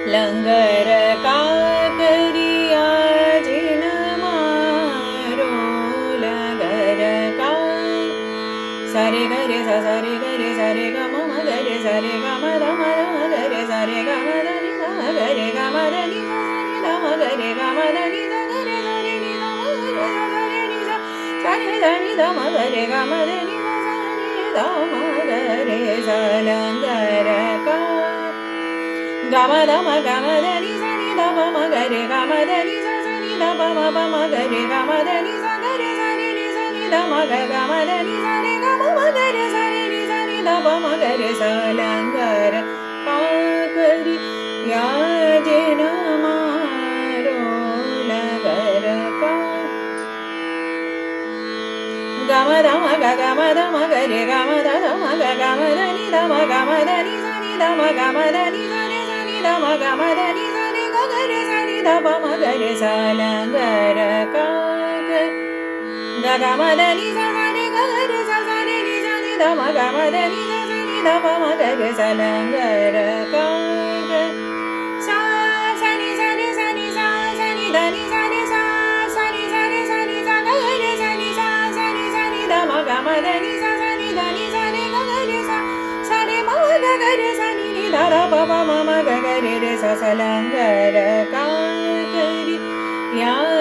लंगर का करिया जिन मारो लंगर का सारे गरे सा सारे गरे सारे ग म गरे सारे ग म द म गरे सारे ग म द नि द गरे ग म द नि सा सारे द म गरे ग म द नि सा गरे सारे नि द म गरे सा सारे नि सा सारे द नि द म गरे ग म द नि सा सारे द म गरे सा लंगर का ग म द म ग म द नि सा नि द प म गरे ग म द नि सा सा नि द प म गरे ग म द नि सा गरे सारे नि सा नि द म ग ग म द नि सा रे ग म गरे सारे नि सा नि द प म गरे सा लंगर का करी या जिन मारो लंगर का ग म द म ग ग म द म गरे ग म द द म ग ग म द नि द म ग म द नि सा नि द म ग म द नि सा रे सा नि द म ग म द नि सा रे ग ग रे सा नि द प म गरे सा लंगर का ग ग म द नि सा सा रे ग ग रे सा सा रे नि सा नि द म ग म द नि सा सा नि द प म गरे सा लंगर का सा सा नि सा रे सा नि सा सा नि द नि सा रे सा सा नि सा रे सा नि सा ग ग रे सा नि सा सा नि सा नि द म ग म द नि सा सा नि द नि सा रे ग ग रे सा सा रे म ग ग रे सा नि नि द द प प म म ग ग रे रे सा सा लंगर का करी या